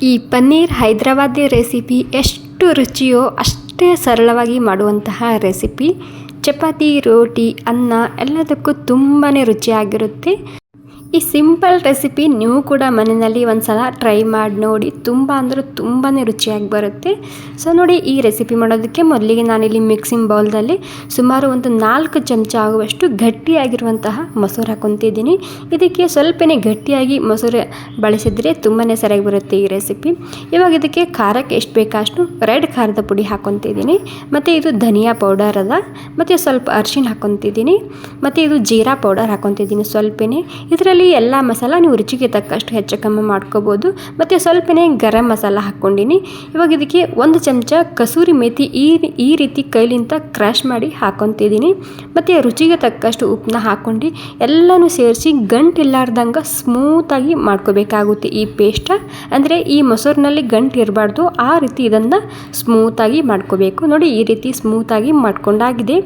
ಈ ಪನ್ನೀರ್ ಹೈದರಾಬಾದಿ ರೆಸಿಪಿ ಎಷ್ಟು ರುಚಿಯೋ ಅಷ್ಟೇ ಸರಳವಾಗಿ ಮಾಡುವಂತಹ ರೆಸಿಪಿ. ಚಪಾತಿ, ರೋಟಿ, ಅನ್ನ ಎಲ್ಲದಕ್ಕೂ ತುಂಬಾ ರುಚಿಯಾಗಿರುತ್ತೆ. ಈ ಸಿಂಪಲ್ ರೆಸಿಪಿ ನೀವು ಕೂಡ ಮನೆಯಲ್ಲಿ ಒಂದು ಸಲ ಟ್ರೈ ಮಾಡಿ ನೋಡಿ. ತುಂಬ ಅಂದರೆ ತುಂಬಾ ರುಚಿಯಾಗಿ ಬರುತ್ತೆ. ಸೊ ನೋಡಿ, ಈ ರೆಸಿಪಿ ಮಾಡೋದಕ್ಕೆ ಮೊದಲಿಗೆ ನಾನಿಲ್ಲಿ ಮಿಕ್ಸಿಂಗ್ ಬೌಲ್ದಲ್ಲಿ ಸುಮಾರು ಒಂದು 4 ಚಮಚ ಆಗುವಷ್ಟು ಗಟ್ಟಿಯಾಗಿರುವಂತಹ ಮೊಸರು ಹಾಕ್ಕೊತಿದ್ದೀನಿ. ಇದಕ್ಕೆ ಸ್ವಲ್ಪನೇ ಗಟ್ಟಿಯಾಗಿ ಮೊಸರು ಬಳಸಿದರೆ ತುಂಬಾ ಸರಿಯಾಗಿ ಬರುತ್ತೆ ಈ ರೆಸಿಪಿ. ಇವಾಗ ಇದಕ್ಕೆ ಖಾರಕ್ಕೆ ಎಷ್ಟು ಬೇಕೋ ಅಷ್ಟು ರೆಡ್ ಖಾರದ ಪುಡಿ ಹಾಕ್ಕೊತಿದ್ದೀನಿ. ಮತ್ತು ಇದು ಧನಿಯಾ ಪೌಡರ್ ಅದ, ಮತ್ತು ಸ್ವಲ್ಪ ಅರಿಶಿಣ ಹಾಕ್ಕೊತಿದ್ದೀನಿ. ಮತ್ತು ಇದು ಜೀರಾ ಪೌಡರ್ ಹಾಕ್ಕೊತಿದ್ದೀನಿ ಸ್ವಲ್ಪನೇ. ಇದರಲ್ಲಿ ಎಲ್ಲ ಮಸಾಲ ನೀವು ರುಚಿಗೆ ತಕ್ಕಷ್ಟು ಹೆಚ್ಚು ಕಮ್ಮಿ ಮಾಡ್ಕೋಬೋದು. ಮತ್ತು ಸ್ವಲ್ಪನೇ ಗರಂ ಮಸಾಲ ಹಾಕ್ಕೊಂಡಿನಿ. ಇವಾಗ ಇದಕ್ಕೆ 1 ಚಮಚ ಕಸೂರಿ ಮೇಥಿ ಈ ರೀತಿ ಕೈಲಿಂದ ಕ್ರಷ್ ಮಾಡಿ ಹಾಕ್ಕೊತಿದ್ದೀನಿ. ಮತ್ತು ರುಚಿಗೆ ತಕ್ಕಷ್ಟು ಉಪ್ಪನ್ನ ಹಾಕ್ಕೊಂಡು ಎಲ್ಲನೂ ಸೇರಿಸಿ ಗಂಟಿಲ್ಲಾರ್ದಂಗೆ ಸ್ಮೂತಾಗಿ ಮಾಡ್ಕೋಬೇಕಾಗುತ್ತೆ ಈ ಪೇಸ್ಟ್. ಅಂದರೆ ಈ ಮೊಸರಿನಲ್ಲಿ ಗಂಟು ಇರಬಾರ್ದು, ಆ ರೀತಿ ಇದನ್ನು ಸ್ಮೂತಾಗಿ ಮಾಡ್ಕೋಬೇಕು. ನೋಡಿ, ಈ ರೀತಿ ಸ್ಮೂತಾಗಿ ಮಾಡ್ಕೊಂಡಾಗಿದೆ.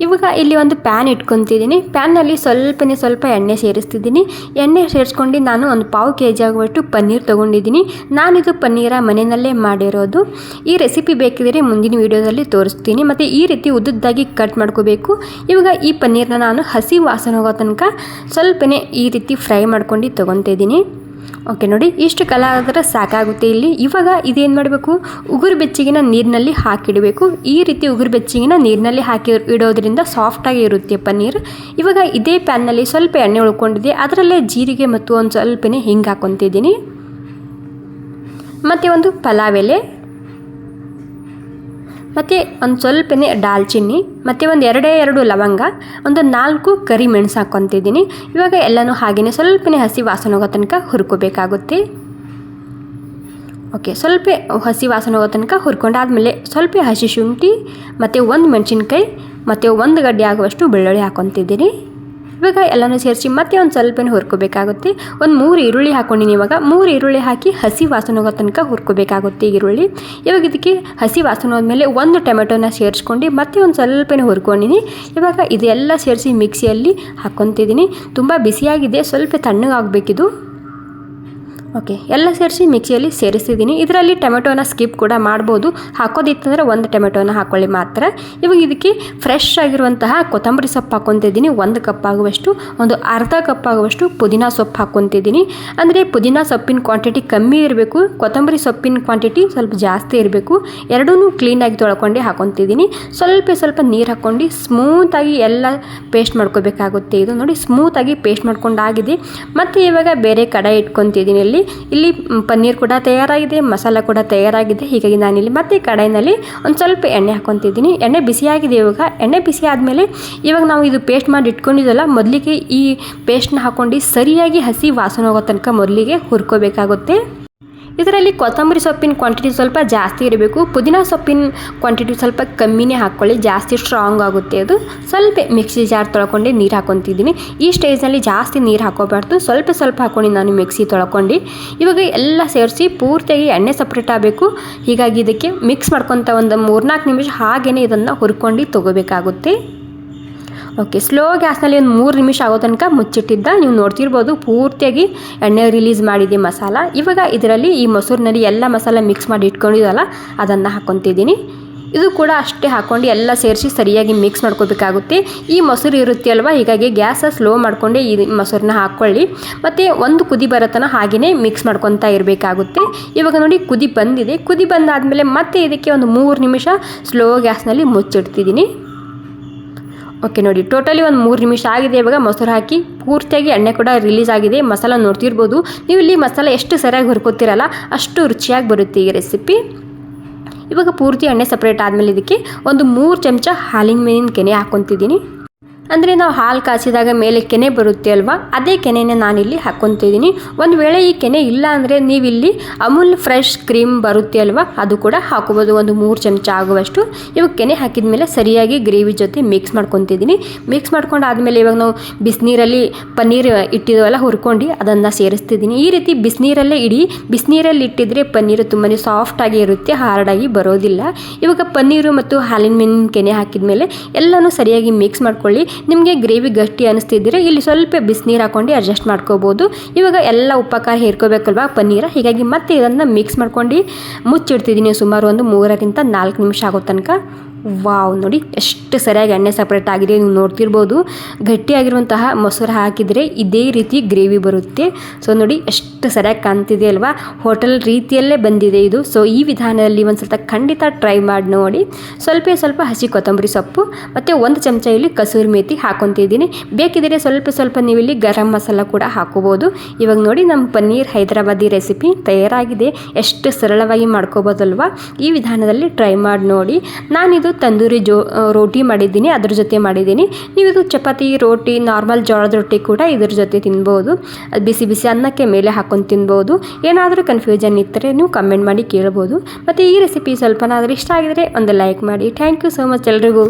ಇವಾಗ ಇಲ್ಲಿ ಒಂದು ಪ್ಯಾನ್ ಇಟ್ಕೊತಿದ್ದೀನಿ. ಪ್ಯಾನ್ನಲ್ಲಿ ಸ್ವಲ್ಪ ಎಣ್ಣೆ ಸೇರಿಸ್ತಿದ್ದೀನಿ. ಎಣ್ಣೆ ಸೇರಿಸ್ಕೊಂಡು ನಾನು ಒಂದು 1/4 kg ಆಗುವಷ್ಟು ಪನ್ನೀರ್ ತೊಗೊಂಡಿದ್ದೀನಿ. ನಾನಿದು ಪನ್ನೀರ ಮನೆಯಲ್ಲೇ ಮಾಡಿರೋದು. ಈ ರೆಸಿಪಿ ಬೇಕಿದ್ರೆ ಮುಂದಿನ ವೀಡಿಯೋದಲ್ಲಿ ತೋರಿಸ್ತೀನಿ. ಮತ್ತು ಈ ರೀತಿ ಉದ್ದುದ್ದಾಗಿ ಕಟ್ ಮಾಡ್ಕೋಬೇಕು. ಇವಾಗ ಈ ಪನ್ನೀರನ್ನ ನಾನು ಹಸಿ ವಾಸನೆ ಹೋಗೋ ತನಕ ಸ್ವಲ್ಪನೇ ಈ ರೀತಿ ಫ್ರೈ ಮಾಡ್ಕೊಂಡು ತೊಗೊತಿದ್ದೀನಿ. ಓಕೆ, ನೋಡಿ ಇಷ್ಟು ಕಲರ್ ಆದರೆ ಸಾಕಾಗುತ್ತೆ ಇಲ್ಲಿ. ಇವಾಗ ಇದೇನು ಮಾಡಬೇಕು, ಉಗುರು ಬೆಚ್ಚಗಿನ ನೀರಿನಲ್ಲಿ ಹಾಕಿಡಬೇಕು. ಈ ರೀತಿ ಉಗುರು ಬೆಚ್ಚಗಿನ ನೀರಿನಲ್ಲಿ ಹಾಕಿ ಇಡೋದ್ರಿಂದ ಸಾಫ್ಟಾಗಿ ಇರುತ್ತೆ ಪನ್ನೀರ್. ಇವಾಗ ಇದೇ ಪ್ಯಾನ್ನಲ್ಲಿ ಸ್ವಲ್ಪ ಎಣ್ಣೆ ಉಳ್ಕೊಂಡಿದೆ, ಅದರಲ್ಲೇ ಜೀರಿಗೆ ಮತ್ತು ಒಂದು ಸ್ವಲ್ಪನೇ ಹಿಂಗೆ ಹಾಕ್ಕೊತಿದ್ದೀನಿ. ಮತ್ತು ಒಂದು ಪಲಾವ್ ಎಲೆ, ಮತ್ತು ಒಂದು ಸ್ವಲ್ಪನೇ ದಾಲ್ಚಿನ್ನಿ, ಮತ್ತು ಒಂದು 2 ಲವಂಗ, ಒಂದು 4 ಕರಿ ಮೆಣಸು ಹಾಕ್ಕೊತಿದ್ದೀನಿ. ಇವಾಗ ಎಲ್ಲನೂ ಹಾಗೆಯೇ ಸ್ವಲ್ಪನೇ ಹಸಿ ವಾಸನೆ ಹೋಗೋ ತನಕ ಹುರ್ಕೋಬೇಕಾಗುತ್ತೆ. ಓಕೆ, ಸ್ವಲ್ಪ ಹಸಿ ವಾಸನೆ ಹೋಗೋ ತನಕ ಹುರ್ಕೊಂಡಾದ್ಮೇಲೆ ಸ್ವಲ್ಪ ಹಸಿ ಶುಂಠಿ, ಮತ್ತು 1 ಮೆಣಸಿನ್ಕಾಯಿ, ಮತ್ತು 1 ಗಡ್ಡೆ ಆಗುವಷ್ಟು ಬೆಳ್ಳುಳ್ಳಿ ಹಾಕ್ಕೊತಿದ್ದೀನಿ. ಇವಾಗ ಎಲ್ಲನೂ ಸೇರಿಸಿ ಮತ್ತೆ ಒಂದು ಸ್ವಲ್ಪನೇ ಹುರ್ಕೋಬೇಕಾಗುತ್ತೆ. ಒಂದು 3 ಈರುಳ್ಳಿ ಹಾಕ್ಕೊಂಡಿನಿ. ಇವಾಗ 3 ಈರುಳ್ಳಿ ಹಾಕಿ ಹಸಿ ವಾಸನೆ ಹೋಗೋ ತನಕ ಹುರ್ಕೋಬೇಕಾಗುತ್ತೆ ಈರುಳ್ಳಿ. ಇವಾಗ ಇದಕ್ಕೆ ಹಸಿ ವಾಸನೆ ಹೋದ್ಮೇಲೆ 1 ಟೊಮೆಟೊನ ಸೇರಿಸ್ಕೊಂಡು ಮತ್ತೆ ಒಂದು ಸ್ವಲ್ಪನೇ ಹುರ್ಕೊಂಡಿನಿ. ಇವಾಗ ಇದೆಲ್ಲ ಸೇರಿಸಿ ಮಿಕ್ಸಿಯಲ್ಲಿ ಹಾಕ್ಕೊತಿದ್ದೀನಿ. ತುಂಬ ಬಿಸಿಯಾಗಿದೆ, ಸ್ವಲ್ಪ ತಣ್ಣಗಾಗಬೇಕಿದು. ಓಕೆ, ಎಲ್ಲ ಸೇರಿಸಿ ಮಿಕ್ಸಿಯಲ್ಲಿ ಸೇರಿಸ್ತಿದ್ದೀನಿ. ಇದರಲ್ಲಿ ಟೊಮೆಟೊನ ಸ್ಕಿಪ್ ಕೂಡ ಮಾಡ್ಬೋದು. ಹಾಕೋದಿತ್ತಂದರೆ 1 ಟೊಮೆಟೊನ ಹಾಕ್ಕೊಳ್ಳಿ ಮಾತ್ರ. ಇವಾಗ ಇದಕ್ಕೆ ಫ್ರೆಶ್ ಆಗಿರುವಂತಹ ಕೊತ್ತಂಬರಿ ಸೊಪ್ಪು ಹಾಕ್ಕೊತಿದ್ದೀನಿ. 1 ಕಪ್ ಆಗುವಷ್ಟು, ಒಂದು ಅರ್ಧ ಕಪ್ ಆಗುವಷ್ಟು ಪುದೀನ ಸೊಪ್ಪು ಹಾಕ್ಕೊತಿದ್ದೀನಿ. ಅಂದರೆ ಪುದೀನ ಸೊಪ್ಪಿನ ಕ್ವಾಂಟಿಟಿ ಕಮ್ಮಿ ಇರಬೇಕು, ಕೊತ್ತಂಬರಿ ಸೊಪ್ಪಿನ ಕ್ವಾಂಟಿಟಿ ಸ್ವಲ್ಪ ಜಾಸ್ತಿ ಇರಬೇಕು. ಎರಡೂ ಕ್ಲೀನಾಗಿ ತೊಳ್ಕೊಂಡು ಹಾಕ್ಕೊತಿದ್ದೀನಿ. ಸ್ವಲ್ಪ ನೀರು ಹಾಕ್ಕೊಂಡು ಸ್ಮೂತಾಗಿ ಎಲ್ಲ ಪೇಸ್ಟ್ ಮಾಡ್ಕೋಬೇಕಾಗುತ್ತೆ. ಇದು ನೋಡಿ ಸ್ಮೂತಾಗಿ ಪೇಸ್ಟ್ ಮಾಡ್ಕೊಂಡಾಗಿದೆ. ಮತ್ತು ಇವಾಗ ಬೇರೆ ಕಡಾಯಿ ಇಟ್ಕೊತಿದ್ದೀನಿ. ಇಲ್ಲಿ ಪನ್ನೀರ್ ಕೂಡ ತಯಾರಾಗಿದೆ, ಮಸಾಲ ಕೂಡ ತಯಾರಾಗಿದೆ. ಹೀಗಾಗಿ ನಾನಿಲ್ಲಿ ಮತ್ತೆ ಕಡಾಯಿನಲ್ಲಿ ಒಂದು ಸ್ವಲ್ಪ ಎಣ್ಣೆ ಹಾಕ್ಕೊತಿದ್ದೀನಿ. ಎಣ್ಣೆ ಬಿಸಿಯಾಗಿದೆ. ಇವಾಗ ಎಣ್ಣೆ ಬಿಸಿ ಆದಮೇಲೆ ಇವಾಗ ನಾವು ಇದು ಪೇಸ್ಟ್ ಮಾಡಿ ಇಟ್ಕೊಂಡಿದ್ದಲ್ಲ, ಮೊದಲಿಗೆ ಈ ಪೇಸ್ಟ್ನ ಹಾಕ್ಕೊಂಡು ಸರಿಯಾಗಿ ಹಸಿ ವಾಸನೆ ಹೋಗೋ ತನಕ ಮೊದಲಿಗೆ ಹುರ್ಕೋಬೇಕಾಗುತ್ತೆ. ಇದರಲ್ಲಿ ಕೊತ್ತಂಬರಿ ಸೊಪ್ಪಿನ ಕ್ವಾಂಟಿಟಿ ಸ್ವಲ್ಪ ಜಾಸ್ತಿ ಇರಬೇಕು, ಪುದೀನ ಸೊಪ್ಪಿನ ಕ್ವಾಂಟಿಟಿ ಸ್ವಲ್ಪ ಕಮ್ಮಿನೇ ಹಾಕ್ಕೊಳ್ಳಿ, ಜಾಸ್ತಿ ಸ್ಟ್ರಾಂಗ್ ಆಗುತ್ತೆ ಅದು. ಸ್ವಲ್ಪ ಮಿಕ್ಸಿ ಜಾರ್ ತೊಳ್ಕೊಂಡು ನೀರು ಹಾಕ್ಕೊತಿದ್ದೀನಿ. ಈ ಸ್ಟೇಜ್ನಲ್ಲಿ ಜಾಸ್ತಿ ನೀರು ಹಾಕೋಬಾರ್ದು, ಸ್ವಲ್ಪ ಹಾಕ್ಕೊಂಡು ನಾನು ಮಿಕ್ಸಿ ತೊಳ್ಕೊಂಡು ಇವಾಗ ಎಲ್ಲ ಸೇರಿಸಿ ಪೂರ್ತಿಯಾಗಿ ಎಣ್ಣೆ ಸಪ್ರೇಟ್ ಆಗಬೇಕು. ಹೀಗಾಗಿ ಇದಕ್ಕೆ ಮಿಕ್ಸ್ ಮಾಡ್ಕೊತ ಒಂದು 3-4 ನಿಮಿಷ ಹಾಗೆಯೇ ಇದನ್ನು ಹುರ್ಕೊಂಡು ತೊಗೋಬೇಕಾಗುತ್ತೆ. ಓಕೆ, ಸ್ಲೋ ಗ್ಯಾಸ್ನಲ್ಲಿ ಒಂದು 3 ನಿಮಿಷ ಆಗೋ ತನಕ ಮುಚ್ಚಿಟ್ಟಿದ್ದ. ನೀವು ನೋಡ್ತಿರ್ಬೋದು ಪೂರ್ತಿಯಾಗಿ ಎಣ್ಣೆ ರಿಲೀಸ್ ಮಾಡಿದೆ ಮಸಾಲ. ಇವಾಗ ಇದರಲ್ಲಿ ಈ ಮೊಸರಿನಲ್ಲಿ ಎಲ್ಲ ಮಸಾಲ ಮಿಕ್ಸ್ ಮಾಡಿ ಇಟ್ಕೊಂಡಿದ್ದಲ್ಲ ಅದನ್ನು ಹಾಕ್ಕೊತಿದ್ದೀನಿ. ಇದು ಕೂಡ ಅಷ್ಟೇ ಹಾಕ್ಕೊಂಡು ಎಲ್ಲ ಸೇರಿಸಿ ಸರಿಯಾಗಿ ಮಿಕ್ಸ್ ಮಾಡ್ಕೋಬೇಕಾಗುತ್ತೆ. ಈ ಮೊಸರು ಇರುತ್ತೆ ಅಲ್ವಾ, ಹೀಗಾಗಿ ಗ್ಯಾಸ ಸ್ಲೋ ಮಾಡಿಕೊಂಡೆ ಈ ಮೊಸರನ್ನ ಹಾಕ್ಕೊಳ್ಳಿ. ಮತ್ತು ಒಂದು ಕುದಿ ಬರೋತನ ಹಾಗೆಯೇ ಮಿಕ್ಸ್ ಮಾಡ್ಕೊತಾ ಇರಬೇಕಾಗುತ್ತೆ. ಇವಾಗ ನೋಡಿ ಕುದಿ ಬಂದಿದೆ. ಕುದಿ ಬಂದಾದಮೇಲೆ ಮತ್ತೆ ಇದಕ್ಕೆ ಒಂದು 3 ನಿಮಿಷ ಸ್ಲೋ ಗ್ಯಾಸ್ನಲ್ಲಿ ಮುಚ್ಚಿಡ್ತಿದ್ದೀನಿ. ಓಕೆ, ನೋಡಿ ಟೋಟಲಿ ಒಂದು 3 ನಿಮಿಷ ಆಗಿದೆ. ಇವಾಗ ಮೊಸರು ಹಾಕಿ ಪೂರ್ತಿಯಾಗಿ ಎಣ್ಣೆ ಕೂಡ ರಿಲೀಸ್ ಆಗಿದೆ. ಮಸಾಲ ನೋಡ್ತಿರ್ಬೋದು ನೀವು. ಇಲ್ಲಿ ಮಸಾಲ ಎಷ್ಟು ಸರಿಯಾಗಿ ಹುರ್ಕೋತಿರಲ್ಲ ಅಷ್ಟು ರುಚಿಯಾಗಿ ಬರುತ್ತೆ ಈ ರೆಸಿಪಿ. ಇವಾಗ ಪೂರ್ತಿ ಎಣ್ಣೆ ಸಪ್ರೇಟ್ ಆದಮೇಲೆ ಇದಕ್ಕೆ ಒಂದು 3 ಚಮಚ ಹಾಲಿನ ಮೇಲಿನ ಕೆನೆ ಹಾಕ್ಕೊತಿದ್ದೀನಿ. ಅಂದರೆ ನಾವು ಹಾಲು ಕಾಸಿದಾಗ ಮೇಲೆ ಕೆನೆ ಬರುತ್ತೆ ಅಲ್ವಾ, ಅದೇ ಕೆನೆನೇ ನಾನಿಲ್ಲಿ ಹಾಕ್ಕೊತಿದ್ದೀನಿ. ಒಂದು ವೇಳೆ ಈ ಕೆನೆ ಇಲ್ಲ ಅಂದರೆ ನೀವಿಲ್ಲಿ ಅಮೂಲ್ ಫ್ರೆಶ್ ಕ್ರೀಮ್ ಬರುತ್ತೆ ಅಲ್ವಾ, ಅದು ಕೂಡ ಹಾಕೋಬೋದು, ಒಂದು 3 ಚಮಚ ಆಗುವಷ್ಟು. ಇವಾಗ ಕೆನೆ ಹಾಕಿದ ಮೇಲೆ ಸರಿಯಾಗಿ ಗ್ರೇವಿ ಜೊತೆ ಮಿಕ್ಸ್ ಮಾಡ್ಕೊತಿದ್ದೀನಿ. ಮಿಕ್ಸ್ ಮಾಡ್ಕೊಂಡು ಆದಮೇಲೆ ಇವಾಗ ನಾವು ಬಿಸಿನೀರಲ್ಲಿ ಪನ್ನೀರ್ ಇಟ್ಟಿದ್ವಲ್ಲ ಹುರ್ಕೊಂಡು ಅದನ್ನು ಸೇರಿಸ್ತಿದ್ದೀನಿ. ಈ ರೀತಿ ಬಿಸಿನೀರಲ್ಲೇ ಇಡಿ. ಬಿಸಿನೀರಲ್ಲಿ ಇಟ್ಟಿದ್ರೆ ಪನ್ನೀರು ತುಂಬಾ ಸಾಫ್ಟಾಗಿ ಇರುತ್ತೆ, ಹಾರ್ಡಾಗಿ ಬರೋದಿಲ್ಲ. ಇವಾಗ ಪನ್ನೀರು ಮತ್ತು ಹಾಲಿನ ಮೇಲಿನ ಕೆನೆ ಹಾಕಿದ ಮೇಲೆ ಎಲ್ಲನೂ ಸರಿಯಾಗಿ ಮಿಕ್ಸ್ ಮಾಡ್ಕೊಳ್ಳಿ. ನಿಮಗೆ ಗ್ರೇವಿ ಗಟ್ಟಿ ಅನಿಸ್ತಿದ್ದರೆ ಇಲ್ಲಿ ಸ್ವಲ್ಪ ಬಿಸಿನೀರು ಹಾಕ್ಕೊಂಡು ಅಡ್ಜಸ್ಟ್ ಮಾಡ್ಕೋಬೋದು. ಇವಾಗ ಎಲ್ಲ ಉಪಕಾರ ಹೇರ್ಕೋಬೇಕಲ್ವಾ ಪನ್ನೀರ, ಹೀಗಾಗಿ ಮತ್ತೆ ಇದನ್ನು ಮಿಕ್ಸ್ ಮಾಡ್ಕೊಂಡು ಮುಚ್ಚಿಡ್ತಿದ್ದೀನಿ ಸುಮಾರು ಒಂದು 3-4 ನಿಮಿಷ ಆಗೋ ತನಕ. ವಾವ್, ನೋಡಿ ಎಷ್ಟು ಸರಿಯಾಗಿ ಎಣ್ಣೆ ಸಪ್ರೇಟ್ ಆಗಿದೆ. ನೀವು ನೋಡ್ತಿರ್ಬೋದು, ಗಟ್ಟಿಯಾಗಿರುವಂತಹ ಮೊಸರು ಹಾಕಿದರೆ ಇದೇ ರೀತಿ ಗ್ರೇವಿ ಬರುತ್ತೆ. ಸೊ ನೋಡಿ ಎಷ್ಟು ಸರಿಯಾಗಿ ಕಾಣ್ತಿದೆ ಅಲ್ವಾ, ಹೋಟೆಲ್ ರೀತಿಯಲ್ಲೇ ಬಂದಿದೆ ಇದು. ಸೊ ಈ ವಿಧಾನದಲ್ಲಿ ಒಂದು ಸ್ವಲ್ಪ ಖಂಡಿತ ಟ್ರೈ ಮಾಡಿ ನೋಡಿ. ಸ್ವಲ್ಪ ಹಸಿ ಕೊತ್ತಂಬರಿ ಸೊಪ್ಪು ಮತ್ತು 1 ಚಮಚ ಇಲ್ಲಿ ಕಸೂರಿ ಮೇಥಿ ಹಾಕೊತಿದ್ದೀನಿ. ಬೇಕಿದ್ರೆ ಸ್ವಲ್ಪ ನೀವು ಇಲ್ಲಿ ಗರಂ ಮಸಾಲ ಕೂಡ ಹಾಕೋಬೋದು. ಇವಾಗ ನೋಡಿ ನಮ್ಮ ಪನ್ನೀರ್ ಹೈದರಾಬಾದಿ ರೆಸಿಪಿ ತಯಾರಾಗಿದೆ. ಎಷ್ಟು ಸರಳವಾಗಿ ಮಾಡ್ಕೋಬೋದಲ್ವಾ, ಈ ವಿಧಾನದಲ್ಲಿ ಟ್ರೈ ಮಾಡಿ ನೋಡಿ. ನಾನಿದು ತಂದೂರಿ ರೋಟಿ ಮಾಡಿದ್ದೀನಿ, ಅದ್ರ ಜೊತೆ ಮಾಡಿದ್ದೀನಿ. ನೀವು ಇದು ಚಪಾತಿ, ರೋಟಿ, ನಾರ್ಮಲ್ ಜೋಳದ ರೊಟ್ಟಿ ಕೂಡ ಇದ್ರ ಜೊತೆ ತಿನ್ಬೋದು. ಅದು ಬಿಸಿ ಅನ್ನಕ್ಕೆ ಮೇಲೆ ಹಾಕೊಂಡು ತಿನ್ಬೋದು. ಏನಾದರೂ ಕನ್ಫ್ಯೂಷನ್ ಇದ್ದರೆ ನೀವು ಕಮೆಂಟ್ ಮಾಡಿ ಕೇಳ್ಬೋದು. ಮತ್ತು ಈ ರೆಸಿಪಿ ಸ್ವಲ್ಪನಾದರೂ ಇಷ್ಟ ಆಗಿದರೆ ಒಂದು ಲೈಕ್ ಮಾಡಿ. ಥ್ಯಾಂಕ್ ಯು ಸೋ ಮಚ್ ಎಲ್ರಿಗೂ.